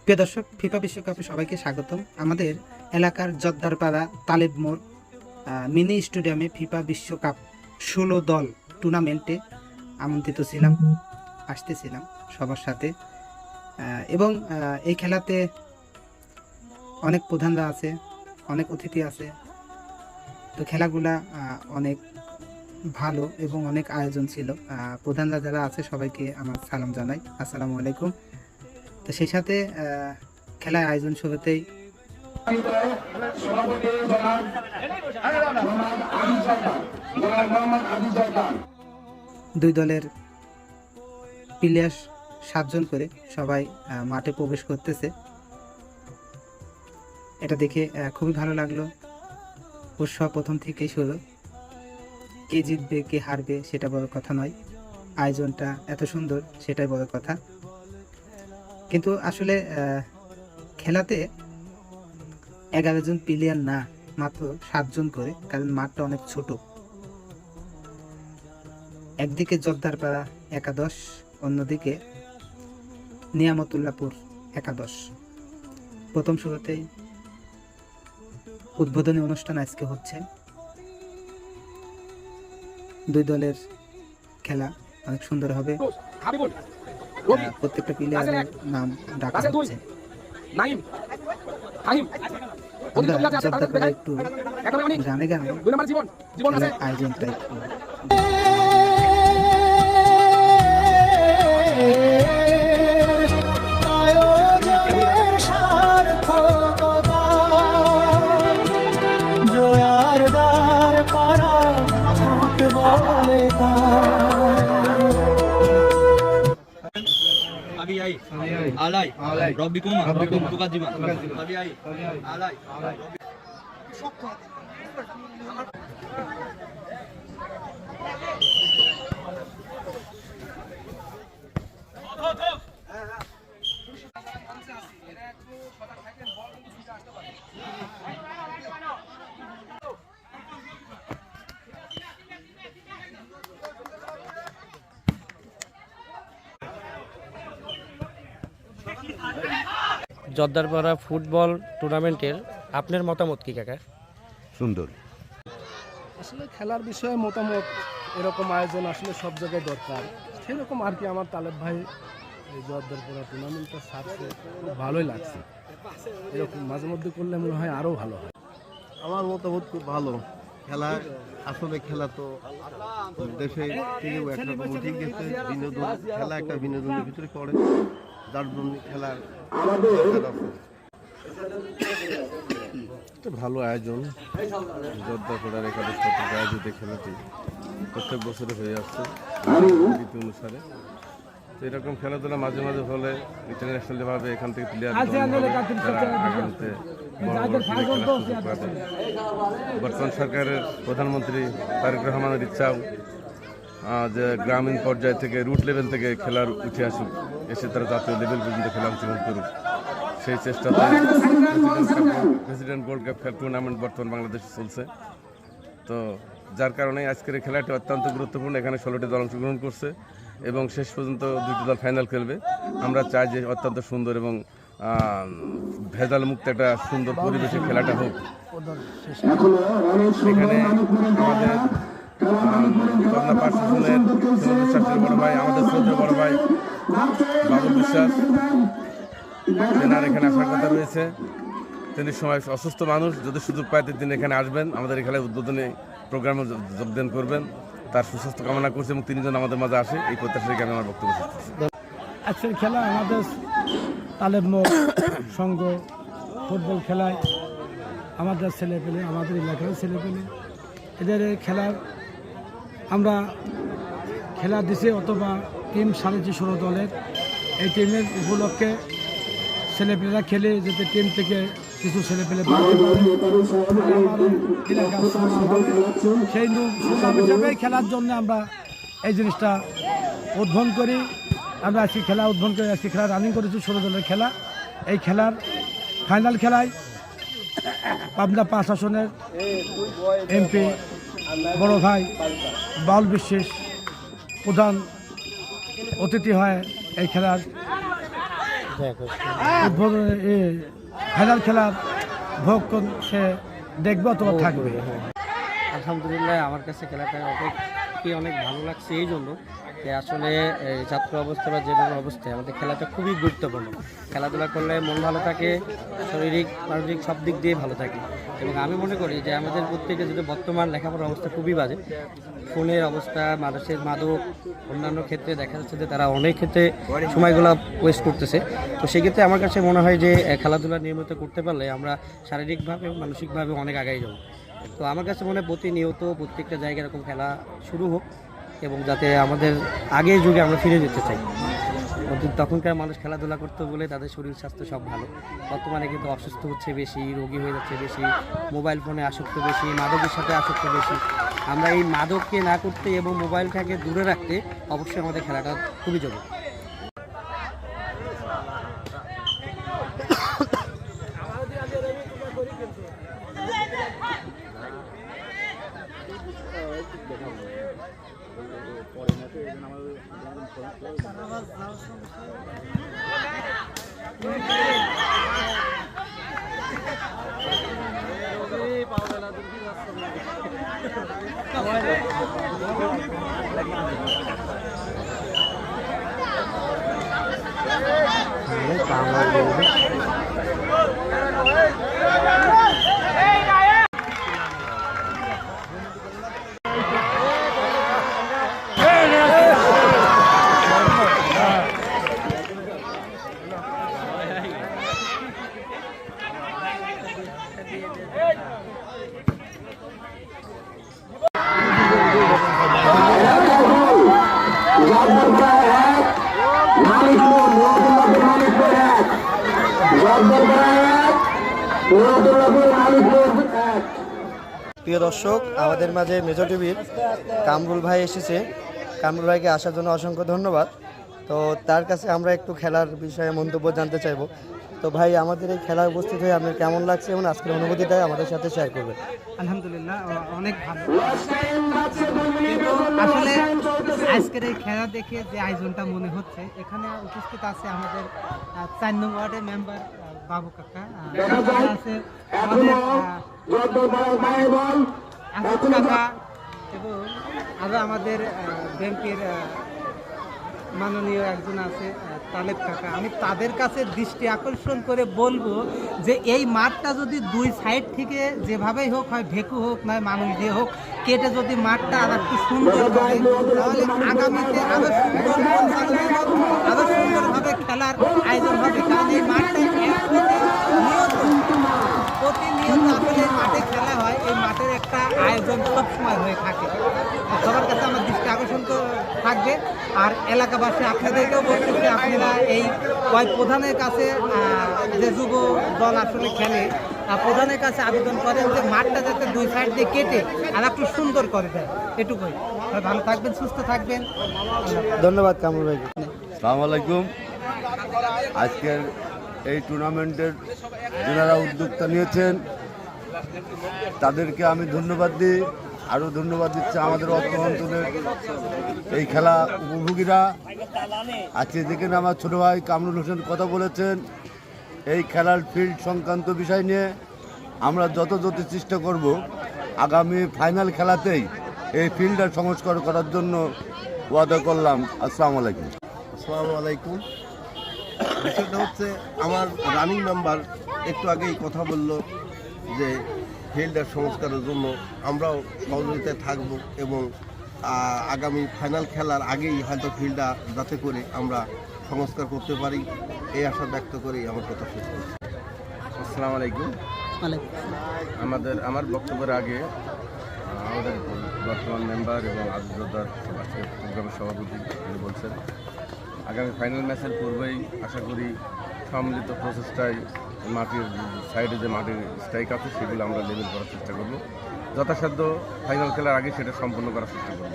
প্রিয় দর্শক, ফিফা বিশ্বকাপে সবাইকে স্বাগতম। আমাদের এলাকার জর্দারপাড়া তালেব মোড় মিনি স্টেডিয়ামে ফিফা বিশ্বকাপ 16 দল টুর্নামেন্টে আমন্ত্রিত ছিলাম, আসতেছিলাম সবার সাথে। এবং এই খেলাতে অনেক প্রধানরা আছে, অনেক অতিথি আছে। তো খেলাগুলা অনেক ভালো এবং অনেক আয়োজন ছিল। প্রধানরা যারা আছে সবাইকে আমার সালাম জানাই, আসসালামু আলাইকুম। তো সেই সাথে খেলার আয়োজন শুরুতেই দুই দলের প্লেয়ার 7 জন করে সবাই মাঠে প্রবেশ করতেছে। এটা দেখে খুবই ভালো লাগলো। উৎসব প্রথম থেকেই শুরু, কে জিতবে কে হারবে সেটা বড় কথা নয়, আয়োজনটা এত সুন্দর সেটাই বড় কথা। কিন্তু আসলে খেলাতে 11 জন প্লেয়ার না, মাত্র 7 জন করে, কারণ মাঠটা অনেক ছোট। একদিকে জর্দারপাড়া একাদশ, অন্যদিকে নিয়ামতুল্লাহপুর একাদশ। প্রথম শুরুতেই উদ্বোধনী অনুষ্ঠান আজকে হচ্ছে। দুই দলের খেলা অনেক সুন্দর হবে। প্রত্যেকটা প্লেয়ারের নাম ডাকা হচ্ছে। আমরা জর্দারপাড়া একটু গানে গানে খেলার আয়োজনটা একটু Alay, Robby Kuma, Buka Jiman, Alay, Jordarpara football টুর্নামেন্টের আপনার মতামত কি কাকা? সুন্দর। আসলে খেলার বিষয়ে মতামত, এরকম আয়োজন আসলে সব জায়গায় দরকার। সেরকম আর কি আমার তালেব ভাই এই জর্দারপাড়া টুর্নামেন্টটা ছাড়ছে, খুব ভালোই লাগছে। এরকম মাঝে মধ্যে করলে মনে হয় আরও ভালো হয়। আমার মতামত খুব ভালো। খেলা আসলে খেলা তো দেশে থেকে একরকম ঠিক গেছে, বিনোদন, খেলা একটা বিনোদনের ভিতরে পড়ে, যার জন্য খেলার একটা ভালো আয়োজন। জর্দারপাড়ার একাদশ কর্তৃক আয়োজিত খেলাটি প্রত্যেক বছরে হয়ে আসছে রীতি অনুসারে। তো এরকম খেলাধুলা মাঝে মাঝে হলে ইন্টারন্যাশনালিভাবে এখান থেকে প্লেয়ার আগামীতে বর্তমান সরকারের প্রধানমন্ত্রী তারেক রহমানের ইচ্ছাও যে গ্রামীণ পর্যায় থেকে, রুট লেভেল থেকে খেলার উঠে আসুক, এসে তারা জাতীয় লেভেল পর্যন্ত খেলা অংশগ্রহণ করুক। সেই চেষ্টাতে প্রেসিডেন্ট গোল্ড কাপ টুর্নামেন্ট বর্তমান বাংলাদেশে চলছে। তো যার কারণে আজকের এই খেলাটি অত্যন্ত গুরুত্বপূর্ণ। এখানে 16টি দল অংশগ্রহণ করছে এবং শেষ পর্যন্ত 2টি দল ফাইনাল খেলবে। আমরা চাই যে অত্যন্ত সুন্দর এবং ভেজাল মুক্ত একটা সুন্দর পরিবেশে খেলাটা হোক। এখানে আমাদের পাবনা প্রশাসনের বিশ্বাসের বড় ভাই, আমাদের শ্রদ্ধেয় বড় ভাই বাবু বিশ্বাস, তেনার এখানে আসার কথা রয়েছে। তিনি সময় অসুস্থ মানুষ, যদি সুযোগ পায় তিনি এখানে আসবেন, আমাদের এখানে উদ্বোধনী প্রোগ্রামে যোগদান করবেন। তার সুস্বাস্থ্য কামনা করছে এবং তিনি যেন আমাদের মাঝে আসে, এই প্রত্যাশা রেখে আমি আমার বক্তব্য শেষ করছি। আজকের খেলা আমাদের তালেব মোড় সংঘ ফুটবল খেলায় আমাদের ছেলেপেলে, আমাদের এলাকার ছেলেপেলে, এদের খেলার আমরা খেলা দিছে, অথবা টিম 16.5 দলের। এই টিমের উপলক্ষে ছেলেপেলেরা খেলে, যাতে টিম থেকে কিছু ছেলেপেলে সেই হিসাবে খেলার জন্য আমরা এই জিনিসটা উদ্বোধন করি। আমরা আজকে খেলা উদ্বোধন করে আজকে খেলা রানিং করেছি, 16 দলের খেলা। এই খেলার ফাইনাল খেলায় পাবনা 5 আসনের এমপি বড় ভাই বাউল বিশ্বাস প্রধান অতিথি হয় এই খেলার ফাইনাল খেলার ভোগ সে দেখবে অথবা থাকবে। আলহামদুলিল্লাহ আমার কাছে খেলাটা অনেক ভালো লাগছে এই জন্য যে আসলে ছাত্র অবস্থা বা যে কোনো অবস্থায় আমাদের খেলাটা খুবই গুরুত্বপূর্ণ। খেলাধুলা করলে মন ভালো থাকে, শারীরিক মানসিক সব দিক দিয়ে ভালো থাকে। এবং আমি মনে করি যে আমাদের প্রত্যেকে যদি বর্তমান লেখাপড়ার অবস্থা খুবই বাজে, ফোনের অবস্থা, মানুষের মাদক, অন্যান্য ক্ষেত্রে দেখা যাচ্ছে যে তারা অনেক ক্ষেত্রে সময়গুলো ওয়েস্ট করতেছে। তো সেক্ষেত্রে আমার কাছে মনে হয় যে খেলাধুলা নিয়মিত করতে পারলে আমরা শারীরিকভাবে মানসিকভাবে অনেক আগাই যাব। তো আমার কাছে মনে হয় প্রতিনিয়ত প্রত্যেকটা জায়গায় এরকম খেলা শুরু হোক এবং যাতে আমাদের আগের যুগে আমরা ফিরে যেতে চাই। তখনকার মানুষ খেলাধুলা করতে বলে তাদের শরীর স্বাস্থ্য সব ভালো। বর্তমানে কিন্তু অসুস্থ হচ্ছে বেশি, রোগী হয়ে যাচ্ছে বেশি, মোবাইল ফোনে আসক্ত বেশি, মাদকের সাথে আসক্ত বেশি। আমরা এই মাদককে না করতে এবং মোবাইলটাকে দূরে রাখতে অবশ্যই আমাদের খেলাটা খুবই জরুরি। প্রিয় দর্শক, আমাদের মাঝে মেজর টিভির কামরুল ভাই এসেছে। কামরুল ভাইকে আসার জন্য অসংখ্য ধন্যবাদ। তো তার কাছে আমরা একটু খেলার বিষয়ে মন্তব্য জানতে চাইবো। তো ভাই, আমাদের এই খেলায় উপস্থিত হয়ে আপনার কেমন লাগছে এবং আজকের অনুভূতিটা আমাদের সাথে শেয়ার করবেন। আলহামদুলিল্লাহ অনেক ভালো। কিন্তু আসলে আজকের এই খেলা দেখে যে আয়োজনটা মনে হচ্ছে, এখানে উপস্থিত আছে আমাদের 4 নং ওয়ার্ডের মেম্বার বাবু কাকা, আছে আমাদের আসিফ কাকা এবং আরো আমাদের ব্যাংকের মাননীয় একজন আছে তালেব কাকা। আমি তাদের কাছে দৃষ্টি আকর্ষণ করে বলবো যে এই মাঠটা যদি দুই সাইড থেকে যেভাবেই হোক, হয় ভেকু হোক নয় মানুষ দিয়ে হোক, কেটে যদি মাঠটা আর একটু সুন্দর করে, তাহলে আগামীতে আরো সুন্দর আরো সুন্দরভাবে খেলার আয়োজন হবে। কারণ এই মাঠটা প্রতিনিয়ত আসলে মাঠে খেলা হয়, এই মাঠের একটা আয়োজন সবসময় হয়ে থাকে। সবার কাছে আমার দৃষ্টি আকর্ষণ থাকবে। আর এলাকাবাসী আপনাদেরকেও বলতেছে, আপনারা এই প্রধানের কাছে যে যুব দল আসলে খেলে, প্রধানের কাছে আবেদন করেন যে মাঠটা যাতে দুই সাইড দিয়ে কেটে আর একটু সুন্দর করে দেয়। এটুকুই। ভালো থাকবেন, সুস্থ থাকবেন। ধন্যবাদ কামরুল ভাইকে। আসসালামু আলাইকুম। আজকের এই টুর্নামেন্টের যারা উদ্যোক্তা নিয়েছেন তাদেরকে আমি ধন্যবাদ দিই। আরও ধন্যবাদ দিচ্ছে আমাদের অত্র অঞ্চলের এই খেলা উপভোগীরা। আজকে দেখেন আমার ছোটো ভাই কামরুল হোসেন কথা বলেছেন এই খেলার ফিল্ড সংক্রান্ত বিষয় নিয়ে। আমরা যত চেষ্টা করব আগামী ফাইনাল খেলাতেই এই ফিল্ডের সংস্কার করার জন্য ওয়াদা করলাম। আসসালামু আলাইকুম। আসসালামু আলাইকুম। বিষয়টা হচ্ছে, আমার রানিং মেম্বার একটু আগেই কথা বলল যে ফিল্ডের সংস্কারের জন্য আমরাও সহযোগিতায় থাকব এবং আগামী ফাইনাল খেলার আগেই হয়তো ফিল্ডটা যাতে করে আমরা সংস্কার করতে পারি, এই আশা ব্যক্ত করেই আমার কথা শেষ করছি। আসসালামু আলাইকুম। আমার বক্তব্যের আগে আমাদের বর্তমান মেম্বার এবং আজদার আজকে প্রোগ্রামের সভাপতি তিনি বলছেন আগামী ফাইনাল ম্যাচের পূর্বেই আশা করি সম্মিলিত প্রচেষ্টায় মাটির সাইডে যে মাটির স্ট্রাইক আছে সেগুলো আমরা লেভেল করার চেষ্টা করব। যথাসাধ্য ফাইনাল খেলার আগে সেটা সম্পূর্ণ করার চেষ্টা করব।